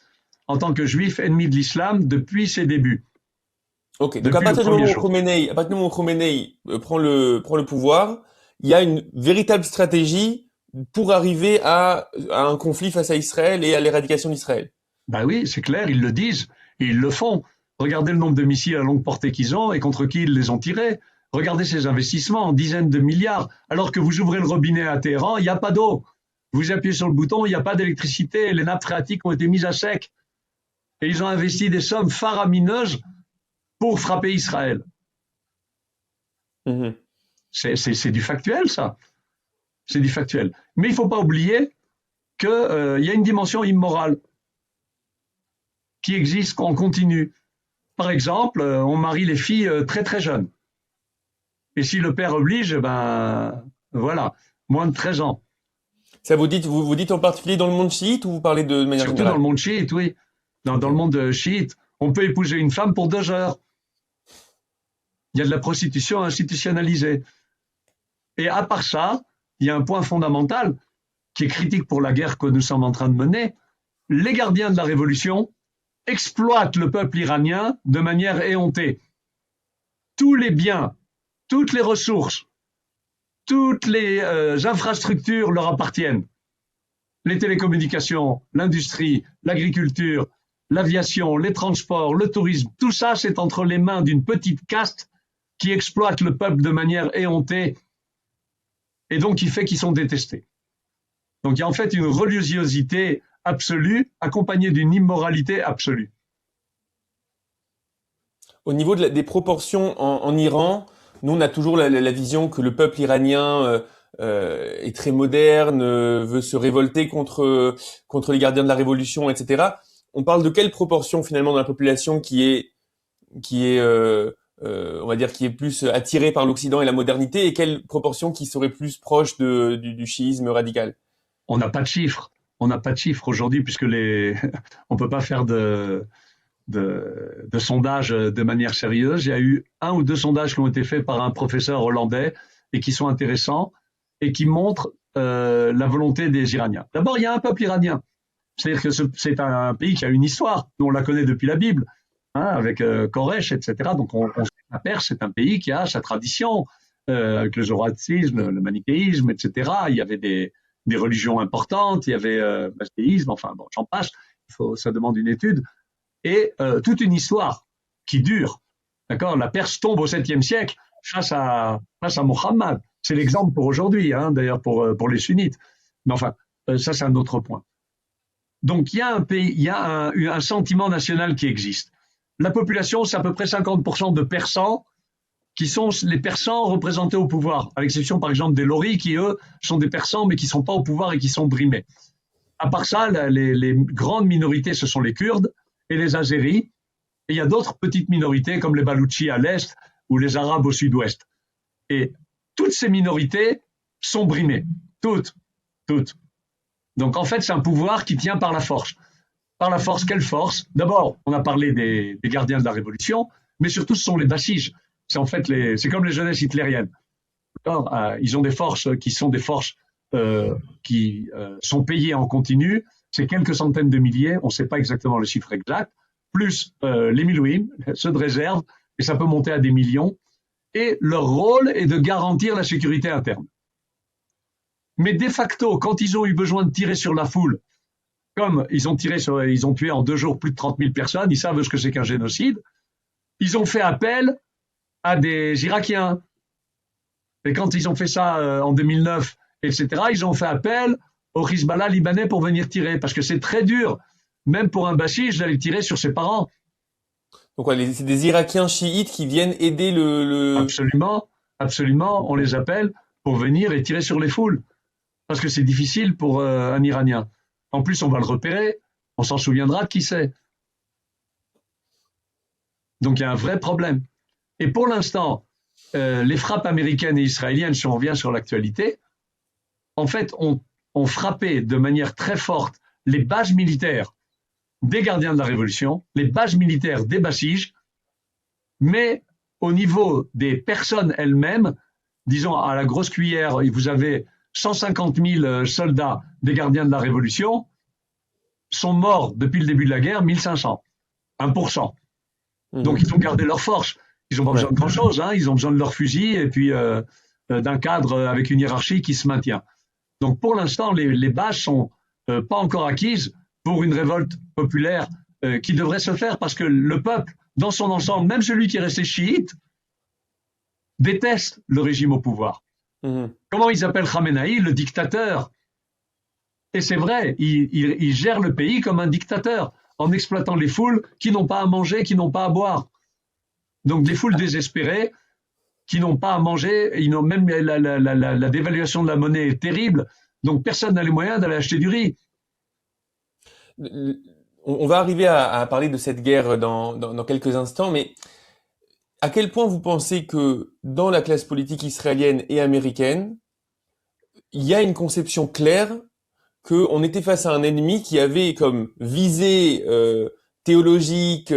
en tant que juif ennemi de l'islam depuis ses débuts, Ok, donc depuis le premier jour. À partir du moment où Khomeini prend le pouvoir, il y a une véritable stratégie pour arriver à un conflit face à Israël et à l'éradication d'Israël. Ben oui, c'est clair, ils le disent et ils le font. Regardez le nombre de missiles à longue portée qu'ils ont et contre qui ils les ont tirés. Regardez ces investissements en dizaines de milliards, alors que vous ouvrez le robinet à Téhéran, il n'y a pas d'eau. Vous appuyez sur le bouton, il n'y a pas d'électricité, les nappes phréatiques ont été mises à sec. Et ils ont investi des sommes faramineuses pour frapper Israël. Mhm. C'est du factuel, ça. C'est du factuel. Mais il ne faut pas oublier qu'il y a une dimension immorale qui existe en continu. Par exemple, on marie les filles très très jeunes. Et si le père oblige, ben voilà, moins de 13 ans. Ça vous dites en particulier dans le monde chiite ou vous parlez de manière Surtout dans le générale? monde chiite, oui. Dans le Ok. monde chiite, on peut épouser une femme pour 2 heures. Il y a de la prostitution institutionnalisée. Et à part ça, il y a un point fondamental qui est critique pour la guerre que nous sommes en train de mener. Les gardiens de la révolution exploitent le peuple iranien de manière éhontée. Tous les biens, toutes les ressources, toutes les infrastructures leur appartiennent. Les télécommunications, l'industrie, l'agriculture, l'aviation, les transports, le tourisme, tout ça, c'est entre les mains d'une petite caste qui exploite le peuple de manière éhontée et donc qui fait qu'ils sont détestés. Donc il y a en fait une religiosité absolue accompagnée d'une immoralité absolue. Au niveau des proportions en Iran, nous on a toujours la vision que le peuple iranien est très moderne, veut se révolter contre les gardiens de la révolution, etc. On parle de quelle proportion finalement dans la population qui est on va dire qui est plus attirée par l'Occident et la modernité, et quelle proportion qui serait plus proche du chiisme radical? On n'a pas de chiffres. On n'a pas de chiffres aujourd'hui puisque on ne peut pas faire de sondages de manière sérieuse. Il y a eu 1 ou 2 sondages qui ont été faits par un professeur hollandais et qui sont intéressants et qui montrent la volonté des Iraniens. D'abord, il y a un peuple iranien. C'est-à-dire que c'est un pays qui a une histoire. Nous, on la connaît depuis la Bible, hein, avec Koresh, etc. Donc, on sait que la Perse, c'est un pays qui a sa tradition, avec le zoroastrisme, le manichéisme, etc. Il y avait des religions importantes, il y avait le mastéisme, enfin, bon, j'en passe. Ça demande une étude. Et toute une histoire qui dure. D'accord. La Perse tombe au 7e siècle face à Mohammed. C'est l'exemple pour aujourd'hui, hein, d'ailleurs pour les sunnites. Mais enfin, ça c'est un autre point. Donc il y a un pays, il y a un sentiment national qui existe. La population, c'est à peu près 50% de Persans qui sont les Persans représentés au pouvoir, à l'exception par exemple des Loris qui eux sont des Persans mais qui sont pas au pouvoir et qui sont brimés. À part ça, les grandes minorités, ce sont les Kurdes et les Azéris. Et il y a d'autres petites minorités comme les Baloutchis à l'est ou les Arabes au sud-ouest. Et toutes ces minorités sont brimées. Toutes. Toutes. Donc en fait, c'est un pouvoir qui tient par la force. Par la force, quelle force? D'abord, on a parlé des gardiens de la Révolution, mais surtout, ce sont les Bassiges. C'est en fait c'est comme les jeunesses hitlériennes. Ils ont des forces qui sont des forces qui sont payées en continu. C'est quelques centaines de milliers, on ne sait pas exactement le chiffre exact, plus les Milouïm, ceux de réserve, et ça peut monter à des millions. Et leur rôle est de garantir la sécurité interne. Mais de facto, quand ils ont eu besoin de tirer sur la foule, comme ils ont tué en 2 jours plus de 30 000 personnes, ils savent ce que c'est qu'un génocide, ils ont fait appel à des Irakiens. Et quand ils ont fait ça en 2009, etc., ils ont fait appel au Hezbollah libanais pour venir tirer, parce que c'est très dur, même pour un Bachich, d'aller tirer sur ses parents. Donc ouais, c'est des Irakiens chiites qui viennent aider Absolument, absolument, on les appelle pour venir et tirer sur les foules, parce que c'est difficile pour un Iranien. En plus, on va le repérer, on s'en souviendra de qui c'est. Donc il y a un vrai problème. Et pour l'instant, les frappes américaines et israéliennes, si on revient sur l'actualité, en fait, ont frappé de manière très forte les bases militaires des gardiens de la Révolution, les bases militaires des Bassiges, mais au niveau des personnes elles-mêmes, disons à la grosse cuillère, vous avez 150 000 soldats des gardiens de la Révolution, sont morts depuis le début de la guerre 1500, 1%. Donc ils ont gardé leur force. Ils n'ont pas besoin de grand-chose, hein. Ils ont besoin de leurs fusils et puis d'un cadre avec une hiérarchie qui se maintient. Donc pour l'instant, les bases sont pas encore acquises pour une révolte populaire qui devrait se faire parce que le peuple, dans son ensemble, même celui qui est resté chiite, déteste le régime au pouvoir. Comment ils appellent Khamenei, le dictateur? Et c'est vrai, il gère le pays comme un dictateur, en exploitant les foules qui n'ont pas à manger, qui n'ont pas à boire. Donc des foules désespérées, qui n'ont pas à manger, ils n'ont même la dévaluation de la monnaie est terrible, donc personne n'a les moyens d'aller acheter du riz. On va arriver à parler de cette guerre dans quelques instants, mais à quel point vous pensez que dans la classe politique israélienne et américaine, il y a une conception claire qu'on était face à un ennemi qui avait comme visée théologique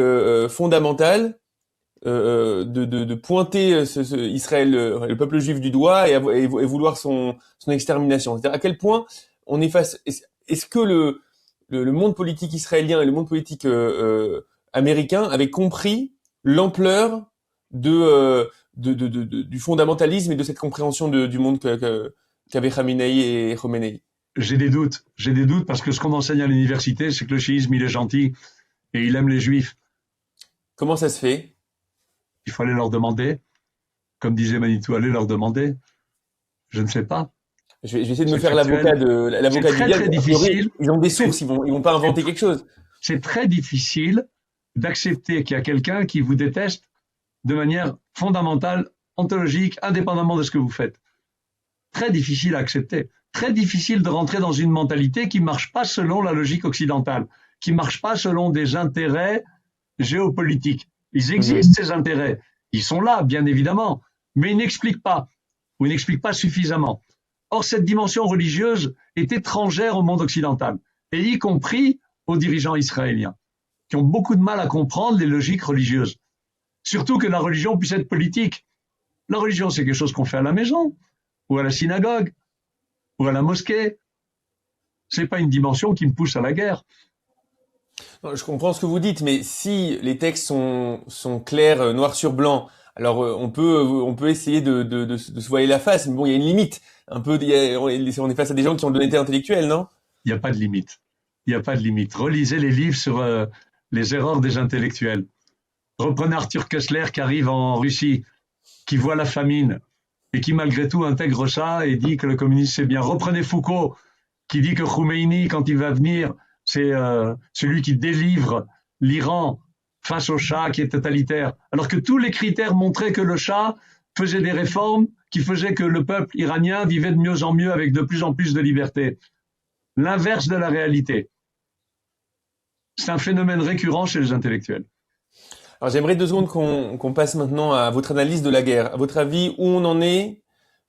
fondamentale de pointer Israël, le peuple juif du doigt et vouloir son extermination. C'est-à-dire à quel point on est face. Est-ce que le monde politique israélien et le monde politique américain avaient compris l'ampleur du fondamentalisme et de cette compréhension du monde qu'avaient Khamenei et Khomeini? J'ai des doutes parce que ce qu'on enseigne à l'université, c'est que le chiisme, il est gentil et il aime les juifs. Comment ça se fait? Il faut aller leur demander. Comme disait Manitou, allez leur demander. Je ne sais pas. Je vais essayer de me faire l'avocat du diable. Très difficile. Ils ont des sources, ils vont pas inventer quelque chose. C'est très difficile d'accepter qu'il y a quelqu'un qui vous déteste de manière fondamentale, ontologique, indépendamment de ce que vous faites. Très difficile à accepter. Très difficile de rentrer dans une mentalité qui marche pas selon la logique occidentale, qui marche pas selon des intérêts géopolitiques. Ils existent, ces intérêts. Ils sont là, bien évidemment, mais ils n'expliquent pas, ou ils n'expliquent pas suffisamment. Or, cette dimension religieuse est étrangère au monde occidental, et y compris aux dirigeants israéliens, qui ont beaucoup de mal à comprendre les logiques religieuses. Surtout que la religion puisse être politique. La religion, c'est quelque chose qu'on fait à la maison, ou à la synagogue, ou à la mosquée. C'est pas une dimension qui me pousse à la guerre. Non, je comprends ce que vous dites, mais si les textes sont clairs, noir sur blanc, alors on peut essayer de se voiler la face, mais bon, il y a une limite. Un peu, on est face à des gens qui ont de l'honnêteté intellectuelle, non? Il n'y a pas de limite. Il n'y a pas de limite. Relisez les livres sur les erreurs des intellectuels. Reprenez Arthur Koestler qui arrive en Russie, qui voit la famine et qui malgré tout intègre ça et dit que le communisme c'est bien. Reprenez Foucault qui dit que Khomeini, quand il va venir, c'est celui qui délivre l'Iran face au Shah qui est totalitaire. Alors que tous les critères montraient que le Shah faisait des réformes qui faisaient que le peuple iranien vivait de mieux en mieux avec de plus en plus de liberté. L'inverse de la réalité. C'est un phénomène récurrent chez les intellectuels. Alors j'aimerais 2 secondes qu'on passe maintenant à votre analyse de la guerre. À votre avis, où on en est?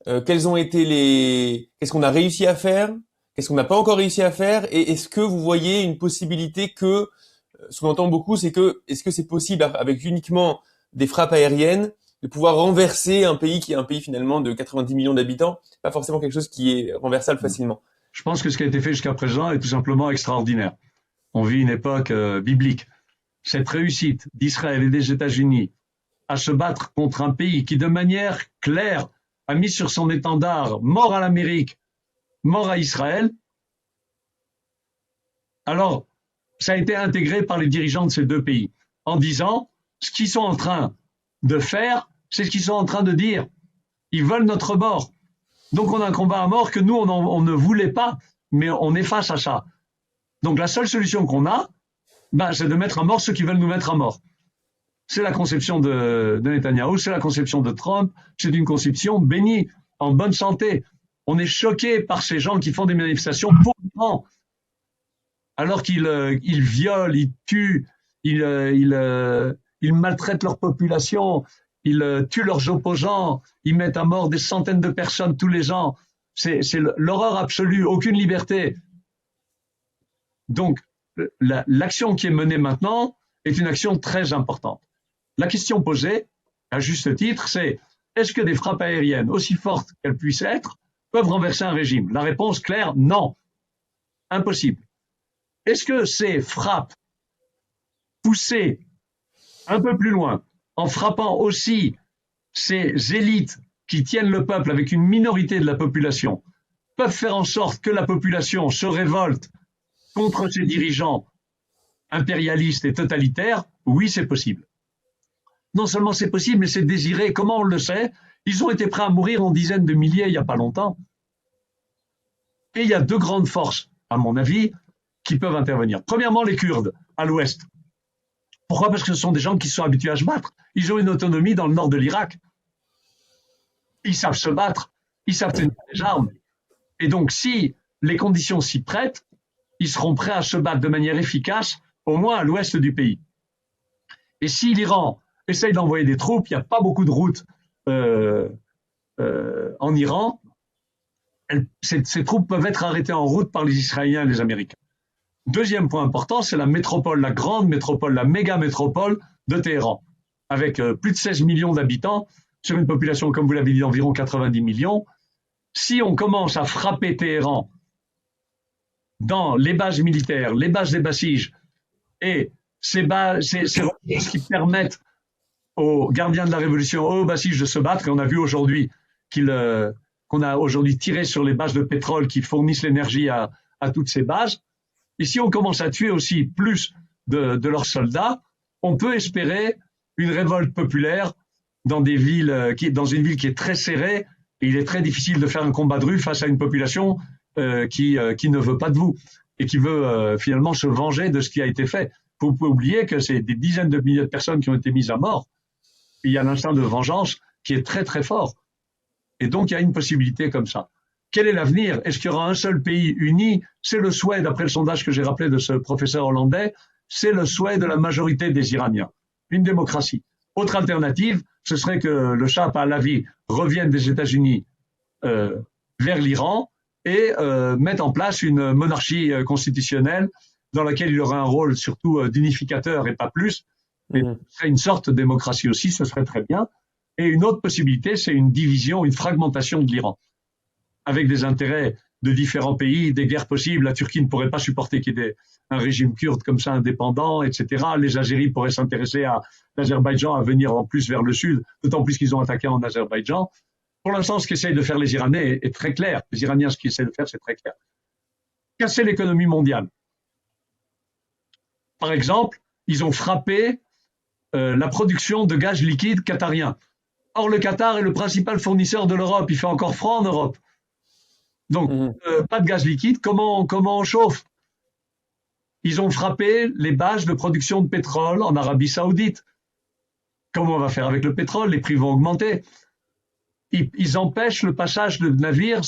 Qu'est-ce qu'on a réussi à faire? Qu'est-ce qu'on n'a pas encore réussi à faire? Et est-ce que vous voyez une possibilité ce qu'on entend beaucoup, c'est est-ce que c'est possible avec uniquement des frappes aériennes de pouvoir renverser un pays qui est un pays finalement de 90 millions d'habitants, pas forcément quelque chose qui est renversable facilement? Je pense que ce qui a été fait jusqu'à présent est tout simplement extraordinaire. On vit une époque biblique. Cette réussite d'Israël et des États-Unis à se battre contre un pays qui, de manière claire, a mis sur son étendard mort à l'Amérique, mort à Israël, alors ça a été intégré par les dirigeants de ces deux pays en disant ce qu'ils sont en train de faire, c'est ce qu'ils sont en train de dire. Ils veulent notre mort. Donc on a un combat à mort que nous, on ne voulait pas, mais on est face à ça. Donc la seule solution qu'on a, c'est de mettre à mort ceux qui veulent nous mettre à mort. C'est la conception de Netanyahou, c'est la conception de Trump, c'est une conception bénie, en bonne santé. On est choqué par ces gens qui font des manifestations pour l'Iran, alors qu'ils violent, ils tuent, ils maltraitent leur population, ils tuent leurs opposants, ils mettent à mort des centaines de personnes tous les ans. C'est l'horreur absolue, aucune liberté. Donc, l'action qui est menée maintenant est une action très importante. La question posée, à juste titre, c'est est-ce que des frappes aériennes, aussi fortes qu'elles puissent être, peuvent renverser un régime? La réponse claire, non. Impossible. Est-ce que ces frappes poussées un peu plus loin, en frappant aussi ces élites qui tiennent le peuple avec une minorité de la population, peuvent faire en sorte que la population se révolte contre ces dirigeants impérialistes et totalitaires? Oui, c'est possible. Non seulement c'est possible, mais c'est désiré. Comment on le sait? Ils ont été prêts à mourir en dizaines de milliers il n'y a pas longtemps. Et il y a deux grandes forces, à mon avis, qui peuvent intervenir. Premièrement, les Kurdes, à l'ouest. Pourquoi? Parce que ce sont des gens qui sont habitués à se battre. Ils ont une autonomie dans le nord de l'Irak. Ils savent se battre, ils savent tenir les armes. Et donc, si les conditions s'y prêtent, ils seront prêts à se battre de manière efficace, au moins à l'ouest du pays. Et si l'Iran essaye d'envoyer des troupes, il n'y a pas beaucoup de routes en Iran, ces troupes peuvent être arrêtées en route par les Israéliens et les Américains. Deuxième point important, c'est la métropole, la grande métropole, la méga métropole de Téhéran, avec plus de 16 millions d'habitants, sur une population, comme vous l'avez dit, d'environ 90 millions. Si on commence à frapper Téhéran dans les bases militaires, les bases des Bassiges, et ces ressources qui permettent aux gardiens de la révolution, aux Bassiges de se battre, et on a vu aujourd'hui qu'on a aujourd'hui tiré sur les bases de pétrole qui fournissent l'énergie à toutes ces bases. Et si on commence à tuer aussi plus de leurs soldats, on peut espérer une révolte populaire dans une ville qui est très serrée, et il est très difficile de faire un combat de rue face à une population qui ne veut pas de vous et qui veut finalement se venger de ce qui a été fait. Vous pouvez oublier que c'est des dizaines de milliers de personnes qui ont été mises à mort. Il y a l'instinct de vengeance qui est très très fort. Et donc il y a une possibilité comme ça. Quel est l'avenir? Est-ce qu'il y aura un seul pays uni? C'est le souhait, d'après le sondage que j'ai rappelé de ce professeur hollandais, c'est le souhait de la majorité des Iraniens. Une démocratie. Autre alternative, ce serait que le Shah Pahlavi revienne des États-Unis vers l'Iran et mette en place une monarchie constitutionnelle dans laquelle il aurait un rôle surtout d'unificateur et pas plus. Mais ce serait une sorte de démocratie aussi, ce serait très bien. Et une autre possibilité, c'est une division, une fragmentation de l'Iran, avec des intérêts de différents pays, des guerres possibles. La Turquie ne pourrait pas supporter qu'il y ait un régime kurde comme ça indépendant, etc. Les Azéris pourraient s'intéresser à l'Azerbaïdjan, à venir en plus vers le sud, d'autant plus qu'ils ont attaqué en Azerbaïdjan. Pour l'instant, ce qu'essayent de faire les Iraniens est très clair. Les Iraniens, ce qu'ils essaient de faire, c'est très clair. Casser l'économie mondiale. Par exemple, ils ont frappé la production de gaz liquide qatarien. Or, le Qatar est le principal fournisseur de l'Europe. Il fait encore froid en Europe. Donc, pas de gaz liquide. Comment on chauffe? Ils ont frappé les bases de production de pétrole en Arabie Saoudite. Comment on va faire avec le pétrole? Les prix vont augmenter. Ils empêchent le passage de navires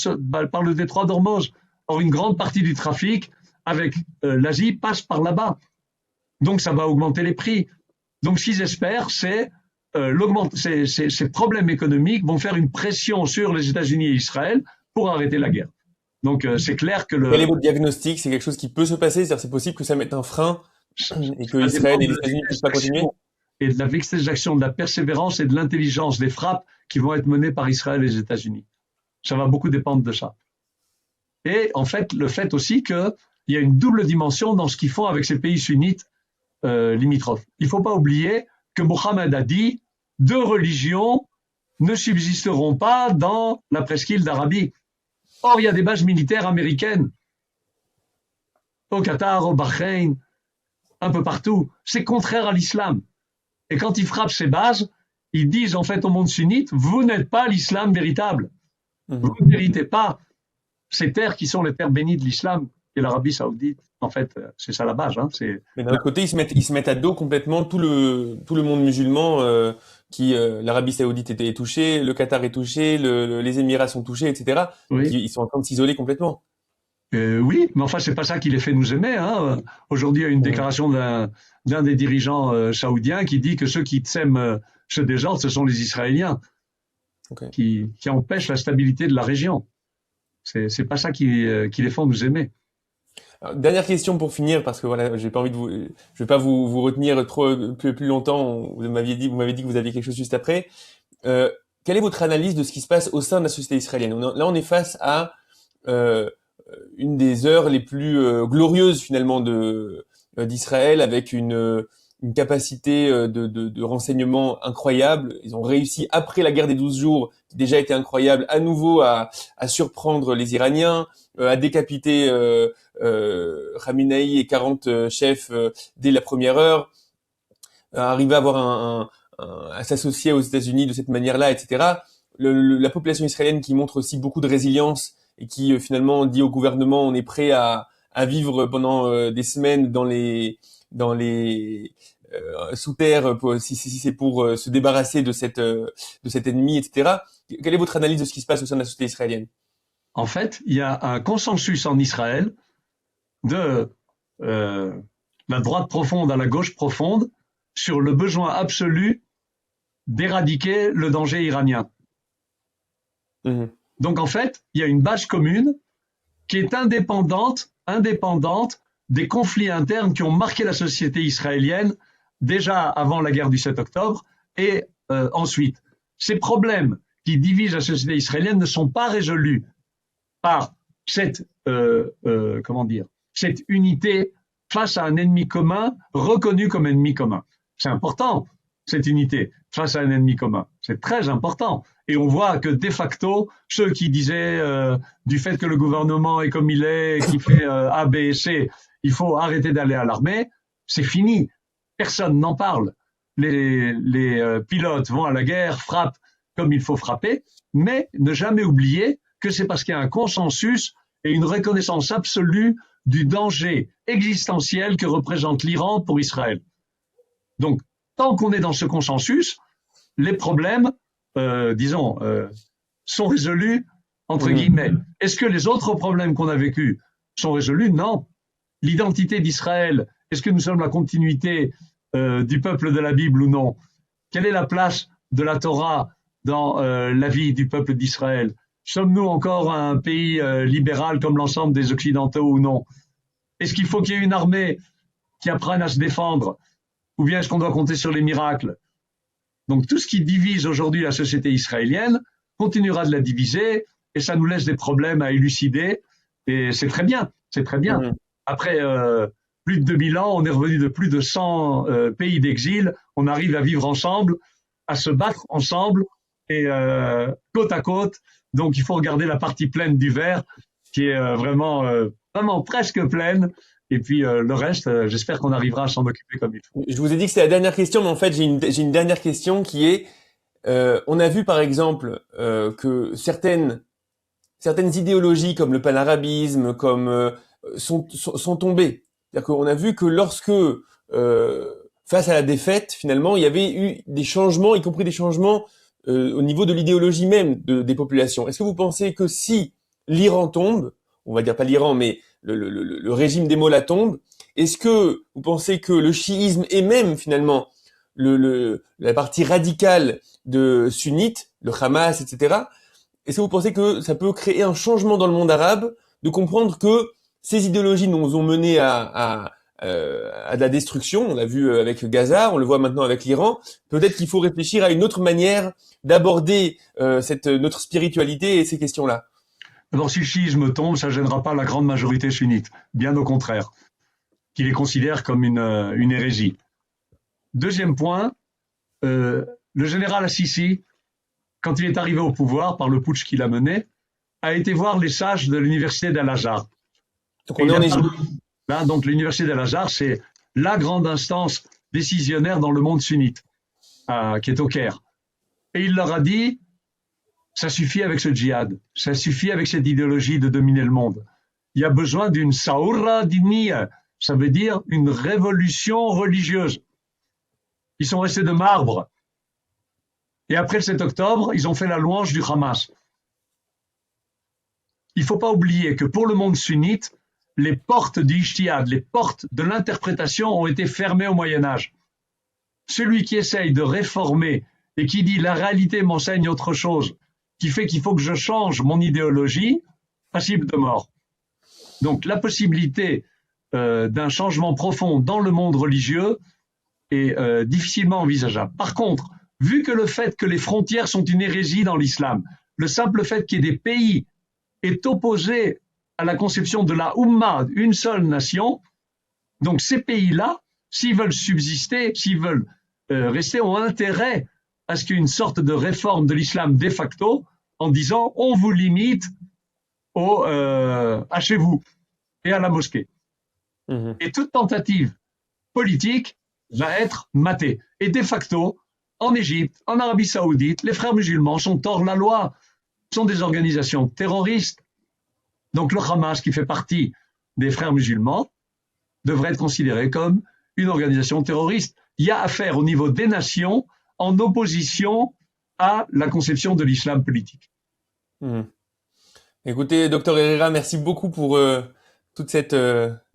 par le détroit d'Ormuz. Or, une grande partie du trafic avec l'Asie passe par là-bas. Donc, ça va augmenter les prix. Donc, ce qu'ils espèrent, c'est ces problèmes économiques vont faire une pression sur les États-Unis et Israël pour arrêter la guerre. Donc, c'est clair que Quel est votre diagnostic? C'est quelque chose qui peut se passer? C'est-à-dire, c'est possible que ça mette un frein et que Israël et les États-Unis ne puissent pas continuer? Et de la vexation, de la persévérance et de l'intelligence des frappes qui vont être menées par Israël et les États-Unis. Ça va beaucoup dépendre de ça. Et en fait, le fait aussi qu'il y a une double dimension dans ce qu'ils font avec ces pays sunnites limitrophes. Il ne faut pas oublier que Mohammed a dit « deux religions ne subsisteront pas dans la presqu'île d'Arabie ». Or, il y a des bases militaires américaines au Qatar, au Bahreïn, un peu partout. C'est contraire à l'islam. Et quand ils frappent ces bases, ils disent en fait au monde sunnite, vous n'êtes pas l'islam véritable. Vous ne méritez pas ces terres qui sont les terres bénies de l'islam et l'Arabie Saoudite. En fait, c'est ça la base. Hein, mais d'un autre côté, ils se mettent à dos complètement tout le monde musulman l'Arabie Saoudite est touchée, le Qatar est touché, les Émirats sont touchés, etc. Oui. Donc, ils sont en train de s'isoler complètement. Oui, mais enfin, c'est pas ça qui les fait nous aimer. Hein. Aujourd'hui, il y a une déclaration d'un des dirigeants saoudiens qui dit que ceux qui sèment ce désordre, ce sont les Israéliens, qui empêchent la stabilité de la région. C'est pas ça qui les font nous aimer. Alors, dernière question pour finir, parce que voilà, j'ai pas envie je vais pas vous retenir plus longtemps. Vous m'avez dit que vous aviez quelque chose juste après. Quelle est votre analyse de ce qui se passe au sein de la société israélienne? Là, on est face à une des heures les plus glorieuses finalement d'Israël, avec une capacité de renseignement incroyable. Ils ont réussi, après la guerre des 12 jours, qui déjà était incroyable, à nouveau à surprendre les Iraniens, à décapiter Khamenei et 40 chefs dès la première heure, à arriver à avoir à s'associer aux États-Unis de cette manière-là, etc. La population israélienne qui montre aussi beaucoup de résilience et qui finalement dit au gouvernement on est prêt à vivre pendant des semaines dans les sous terre si c'est pour se débarrasser de cet ennemi, etc. Quelle est votre analyse de ce qui se passe au sein de la société israélienne? En fait, il y a un consensus en Israël de la droite profonde à la gauche profonde sur le besoin absolu d'éradiquer le danger iranien. Donc en fait, il y a une base commune qui est indépendante des conflits internes qui ont marqué la société israélienne déjà avant la guerre du 7 octobre et ensuite. Ces problèmes qui divisent la société israélienne ne sont pas résolus par cette unité face à un ennemi commun reconnu comme ennemi commun. C'est important, cette unité face à un ennemi commun. C'est très important. Et on voit que de facto, ceux qui disaient du fait que le gouvernement est comme il est, qui fait A, B et C, il faut arrêter d'aller à l'armée, c'est fini. Personne n'en parle. Les pilotes vont à la guerre, frappent comme il faut frapper, mais ne jamais oublier que c'est parce qu'il y a un consensus et une reconnaissance absolue du danger existentiel que représente l'Iran pour Israël. Donc, tant qu'on est dans ce consensus, les problèmes, sont résolus, entre guillemets. Est-ce que les autres problèmes qu'on a vécus sont résolus? Non. L'identité d'Israël, est-ce que nous sommes la continuité du peuple de la Bible ou non? Quelle est la place de la Torah dans la vie du peuple d'Israël? Sommes-nous encore un pays libéral comme l'ensemble des Occidentaux ou non? Est-ce qu'il faut qu'il y ait une armée qui apprenne à se défendre? Ou bien est-ce qu'on doit compter sur les miracles? Donc tout ce qui divise aujourd'hui la société israélienne continuera de la diviser et ça nous laisse des problèmes à élucider. Et c'est très bien, c'est très bien. Après plus de 2000 ans, on est revenu de plus de 100 pays d'exil. On arrive à vivre ensemble, à se battre ensemble et côte à côte. Donc il faut regarder la partie pleine du verre qui est vraiment presque pleine. Et puis le reste, j'espère qu'on arrivera à s'en occuper comme il faut. Je vous ai dit que c'est la dernière question, mais en fait j'ai une dernière question qui est on a vu par exemple que certaines idéologies comme le panarabisme sont tombées. C'est-à-dire qu'on a vu que lorsque face à la défaite, finalement, il y avait eu des changements, y compris des changements au niveau de l'idéologie même des populations. Est-ce que vous pensez que si l'Iran tombe, on va dire pas l'Iran, mais le régime des mollahs tombe, est-ce que vous pensez que le chiisme et même finalement la partie radicale de sunnites, le Hamas, etc., est-ce que vous pensez que ça peut créer un changement dans le monde arabe, de comprendre que ces idéologies nous ont mené à de la destruction? On l'a vu avec Gaza, on le voit maintenant avec l'Iran. Peut-être qu'il faut réfléchir à une autre manière d'aborder notre spiritualité et ces questions-là. Alors si le chiisme tombe, ça ne gênera pas la grande majorité sunnite, bien au contraire, qui les considère comme une hérésie. Deuxième point, le général Assisi, quand il est arrivé au pouvoir par le putsch qu'il a mené, a été voir les sages de l'université d'Al-Azhar. Donc on est en Égypte. Donc l'université d'Al-Azhar, c'est la grande instance décisionnaire dans le monde sunnite, qui est au Caire. Et il leur a dit, ça suffit avec ce djihad, ça suffit avec cette idéologie de dominer le monde. Il y a besoin d'une saoura diniya, ça veut dire une révolution religieuse. Ils sont restés de marbre. Et après le 7 octobre, ils ont fait la louange du Hamas. Il ne faut pas oublier que pour le monde sunnite, les portes du ijtihad, les portes de l'interprétation ont été fermées au Moyen-Âge. Celui qui essaye de réformer et qui dit la réalité m'enseigne autre chose, qui fait qu'il faut que je change mon idéologie, passible de mort. Donc la possibilité d'un changement profond dans le monde religieux est difficilement envisageable. Par contre, vu que le fait que les frontières sont une hérésie dans l'islam, le simple fait qu'il y ait des pays est opposé à la conception de la Oumma, une seule nation. Donc ces pays-là, s'ils veulent subsister, s'ils veulent rester, ont intérêt à ce qu'il y ait une sorte de réforme de l'islam de facto en disant on vous limite à chez vous et à la mosquée. Mhm. Et toute tentative politique va être matée. Et de facto, en Égypte, en Arabie Saoudite, les frères musulmans sont hors la loi, sont des organisations terroristes. Donc le Hamas, qui fait partie des frères musulmans, devrait être considéré comme une organisation terroriste. Il y a affaire au niveau des nations en opposition à la conception de l'islam politique. Mhm. Écoutez, docteur Herrera, merci beaucoup pour toute cette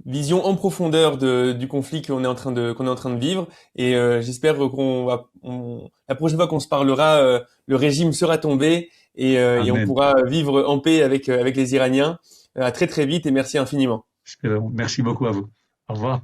vision en profondeur du conflit qu'on est en train de vivre. Et j'espère la prochaine fois qu'on se parlera, le régime sera tombé et on pourra vivre en paix avec les Iraniens. À très très vite et merci infiniment. Merci beaucoup à vous. Au revoir.